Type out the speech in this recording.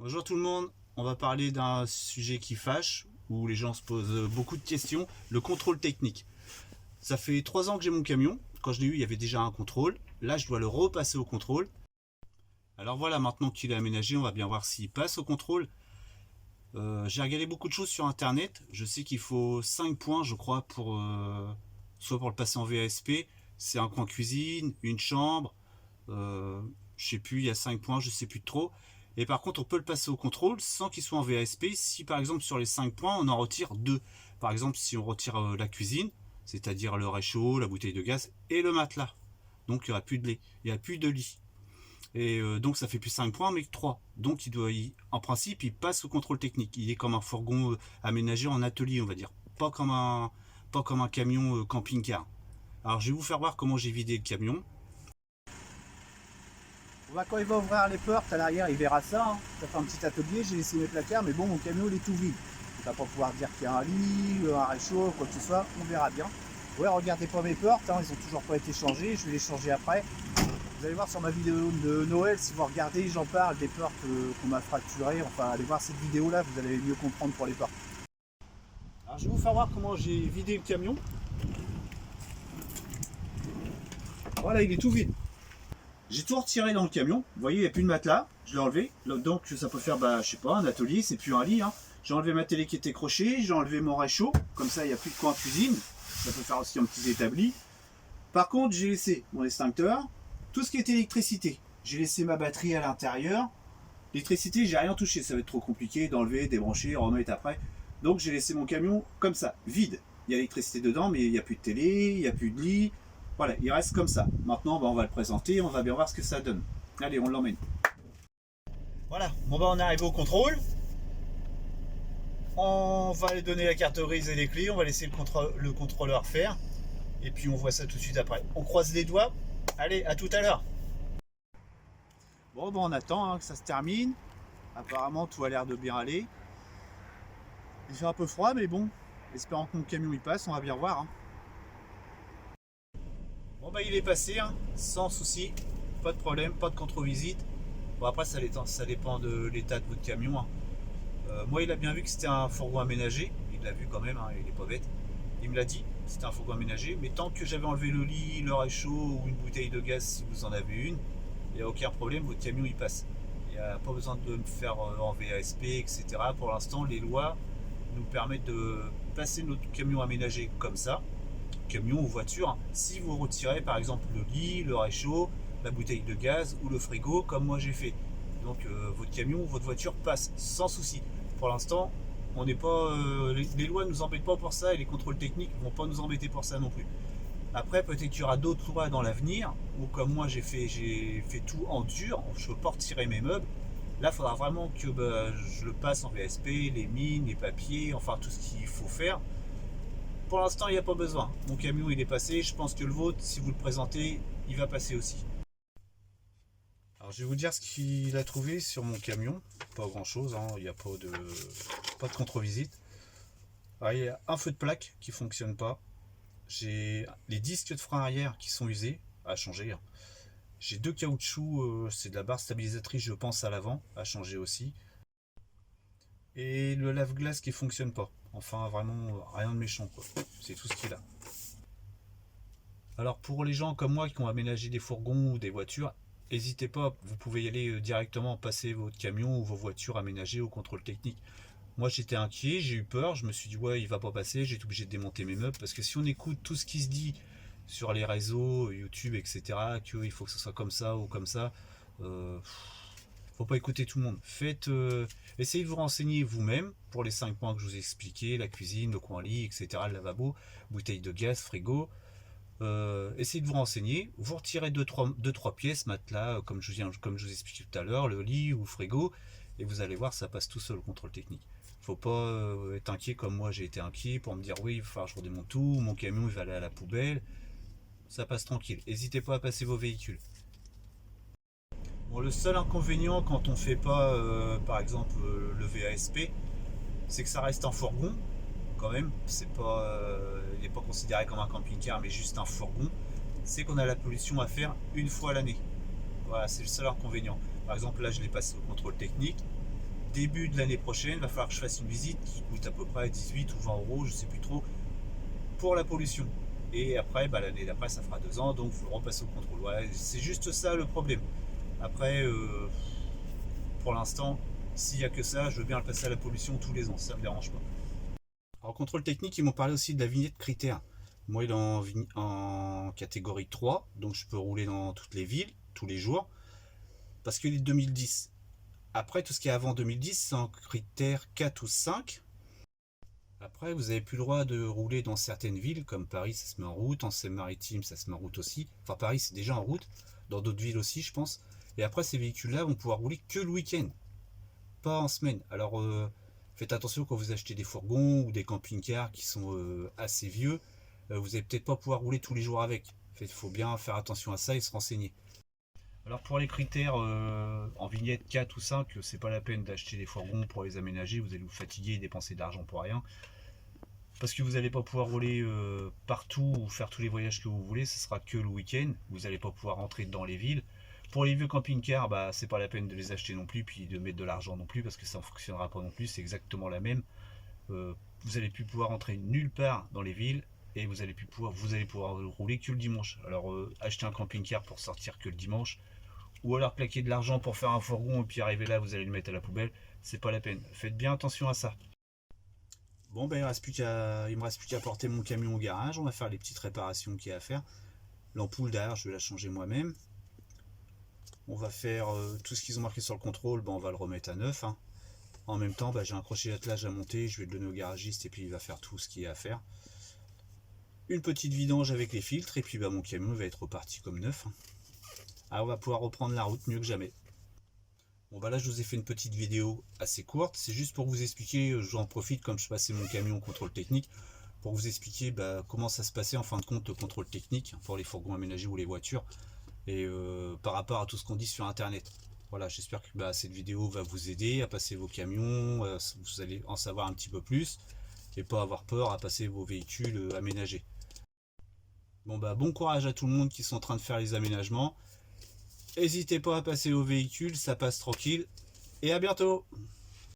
Bonjour tout le monde, on va parler d'un sujet qui fâche, où les gens se posent beaucoup de questions, le contrôle technique. Ça fait 3 ans que j'ai mon camion, quand je l'ai eu il y avait déjà un contrôle, là je dois le repasser au contrôle. Alors voilà, maintenant qu'il est aménagé, on va bien voir s'il passe au contrôle. J'ai regardé beaucoup de choses sur internet, je sais qu'il faut 5 points je crois pour soit pour le passer en VASP, c'est un coin cuisine, une chambre, euh, je sais plus, il y a 5 points, je sais plus trop. Et par contre, on peut le passer au contrôle sans qu'il soit en VASP. Si par exemple sur les 5 points, on en retire 2. Par exemple, si on retire la cuisine, c'est-à-dire le réchaud, la bouteille de gaz et le matelas. Donc il n'y aura plus de lait, il n'y a plus de lit. Et donc ça fait plus 5 points, mais que 3. Donc en principe, il passe au contrôle technique. Il est comme un fourgon aménagé en atelier, on va dire. Pas comme un camion camping-car. Alors je vais vous faire voir comment j'ai vidé le camion. Quand il va ouvrir les portes à l'arrière, il verra ça. Hein. Ça fait un petit atelier, j'ai laissé mes placards, mais bon, mon camion il est tout vide. Il va pas pouvoir dire qu'il y a un lit, un réchaud, quoi que ce soit, on verra bien. Ouais, regardez pas mes portes, hein, ils ont toujours pas été changées, je vais les changer après. Vous allez voir sur ma vidéo de Noël, si vous regardez, j'en parle des portes qu'on m'a fracturées. Enfin, allez voir cette vidéo là, vous allez mieux comprendre pour les portes. Alors je vais vous faire voir comment j'ai vidé le camion. Voilà, il est tout vide. J'ai tout retiré dans le camion. Vous voyez, il n'y a plus de matelas. Je l'ai enlevé. Donc ça peut faire, je sais pas, un atelier, c'est plus un lit. Hein. J'ai enlevé ma télé qui était crochée. J'ai enlevé mon réchaud. Comme ça, il n'y a plus de coin cuisine. Ça peut faire aussi un petit établi. Par contre, j'ai laissé mon extincteur. Tout ce qui est électricité. J'ai laissé ma batterie à l'intérieur. L'électricité, j'ai rien touché. Ça va être trop compliqué d'enlever, débrancher, remettre après. Donc j'ai laissé mon camion comme ça, vide. Il y a l'électricité dedans, mais il n'y a plus de télé, il n'y a plus de lit. Voilà, il reste comme ça. Maintenant, on va le présenter, on va bien voir ce que ça donne. Allez, on l'emmène. Voilà, on est arrivé au contrôle. On va lui donner la carte grise et les clés, on va laisser le contrôleur faire. Et puis on voit ça tout de suite après. On croise les doigts. Allez, à tout à l'heure. Bon, on attend que ça se termine. Apparemment, tout a l'air de bien aller. Il fait un peu froid, mais bon, espérant que mon camion y passe, on va bien voir. Hein. Bon il est passé, hein, sans souci, pas de problème, pas de contre-visite. Bon après ça dépend de l'état de votre camion. Hein. Moi il a bien vu que c'était un fourgon aménagé, il l'a vu quand même, hein, il est pas bête. Il me l'a dit, c'était un fourgon aménagé, mais tant que j'avais enlevé le lit, le réchaud ou une bouteille de gaz si vous en avez une, il n'y a aucun problème, votre camion il passe. Il n'y a pas besoin de me faire en VASP, etc. Pour l'instant les lois nous permettent de passer notre camion aménagé comme ça, camion ou voiture, si vous retirez par exemple le lit, le réchaud, la bouteille de gaz ou le frigo comme moi j'ai fait. Donc votre camion ou votre voiture passe sans souci. Pour l'instant, on n'est pas, les lois ne nous embêtent pas pour ça et les contrôles techniques ne vont pas nous embêter pour ça non plus. Après, peut-être qu'il y aura d'autres lois dans l'avenir où, comme moi j'ai fait tout en dur, je ne peux pas retirer mes meubles. Là, il faudra vraiment que je le passe en VSP, les mines, les papiers, enfin tout ce qu'il faut faire. Pour l'instant, il n'y a pas besoin. Mon camion, il est passé. Je pense que le vôtre, si vous le présentez, il va passer aussi. Alors, je vais vous dire ce qu'il a trouvé sur mon camion. Pas grand-chose, hein. Il n'y a pas de contre-visite. Alors, il y a un feu de plaque qui ne fonctionne pas. J'ai les disques de frein arrière qui sont usés, à changer. Hein. J'ai 2 caoutchoucs, c'est de la barre stabilisatrice, je pense, à l'avant, à changer aussi. Et le lave-glace qui ne fonctionne pas. Enfin, vraiment, rien de méchant, quoi. C'est tout ce qu'il a. Alors pour les gens comme moi qui ont aménagé des fourgons ou des voitures, n'hésitez pas, vous pouvez y aller directement, passer votre camion ou vos voitures aménagées au contrôle technique. Moi j'étais inquiet, j'ai eu peur, je me suis dit ouais il va pas passer, j'ai été obligé de démonter mes meubles parce que si on écoute tout ce qui se dit sur les réseaux, YouTube, etc., qu'il faut que ce soit comme ça ou comme ça, euh, faut pas écouter tout le monde. Essayez de vous renseigner vous-même pour les 5 points que je vous ai expliqués, la cuisine, le coin lit, etc., le lavabo, bouteille de gaz, frigo. Essayez de vous renseigner, vous retirez 2-3 pièces, matelas, comme je vous expliqué tout à l'heure, le lit ou le frigo, et vous allez voir, ça passe tout seul le contrôle technique. Faut pas être inquiet comme moi j'ai été inquiet pour me dire oui, il va falloir que je redémonte tout, mon camion il va aller à la poubelle. Ça passe tranquille. N'hésitez pas à passer vos véhicules. Bon, le seul inconvénient quand on fait pas, par exemple, le VASP, c'est que ça reste un fourgon quand même. Il n'est pas considéré comme un camping-car, mais juste un fourgon. C'est qu'on a la pollution à faire une fois l'année. Voilà, c'est le seul inconvénient. Par exemple, là, je l'ai passé au contrôle technique. début de l'année prochaine, il va falloir que je fasse une visite qui coûte à peu près 18 ou 20 euros, je sais plus trop, pour la pollution. Et après, l'année d'après, ça fera 2 ans, donc il faut repasser au contrôle. Ouais, c'est juste ça le problème. Après, pour l'instant, s'il n'y a que ça, je veux bien le passer à la pollution tous les ans, ça me dérange pas. Alors, contrôle technique, ils m'ont parlé aussi de la vignette critère. Moi, il est en catégorie 3, donc je peux rouler dans toutes les villes, tous les jours, parce qu'il est de 2010. Après, tout ce qui est avant 2010, c'est en critère 4 ou 5. Après, vous n'avez plus le droit de rouler dans certaines villes, comme Paris, ça se met en route, en Seine-Maritime, ça se met en route aussi. Enfin, Paris, c'est déjà en route, dans d'autres villes aussi, je pense. Et après, ces véhicules-là vont pouvoir rouler que le week-end, pas en semaine. Alors, faites attention quand vous achetez des fourgons ou des camping-cars qui sont assez vieux. Vous n'allez peut-être pas pouvoir rouler tous les jours avec. Il faut bien faire attention à ça et se renseigner. Alors pour les critères en vignette 4 ou 5, c'est pas la peine d'acheter des fourgons pour les aménager, vous allez vous fatiguer et dépenser de l'argent pour rien. Parce que vous n'allez pas pouvoir rouler partout ou faire tous les voyages que vous voulez, ce sera que le week-end, vous n'allez pas pouvoir rentrer dans les villes. Pour les vieux camping-cars, c'est pas la peine de les acheter non plus, puis de mettre de l'argent non plus, parce que ça ne fonctionnera pas non plus, c'est exactement la même. Vous n'allez plus pouvoir rentrer nulle part dans les villes, et vous allez pouvoir rouler que le dimanche. Alors acheter un camping-car pour sortir que le dimanche, ou alors claquer de l'argent pour faire un fourgon et puis arriver là vous allez le mettre à la poubelle, c'est pas la peine. Faites bien attention à ça. Bon il me reste plus qu'à porter mon camion au garage, on va faire les petites réparations qu'il y a à faire. L'ampoule derrière je vais la changer moi-même. On va faire tout ce qu'ils ont marqué sur le contrôle, on va le remettre à neuf. En même temps j'ai un crochet d'attelage à monter, je vais le donner au garagiste et puis il va faire tout ce qu'il y a à faire. Une petite vidange avec les filtres et puis mon camion va être reparti comme neuf. On va pouvoir reprendre la route mieux que jamais. Bon là je vous ai fait une petite vidéo assez courte, c'est juste pour vous expliquer, j'en profite comme je passais mon camion au contrôle technique, pour vous expliquer comment ça se passait en fin de compte le contrôle technique pour les fourgons aménagés ou les voitures, et par rapport à tout ce qu'on dit sur internet. Voilà, j'espère que cette vidéo va vous aider à passer vos camions, vous allez en savoir un petit peu plus, et pas avoir peur à passer vos véhicules aménagés. Bon courage à tout le monde qui sont en train de faire les aménagements. N'hésitez pas à passer au véhicule, ça passe tranquille. Et à bientôt!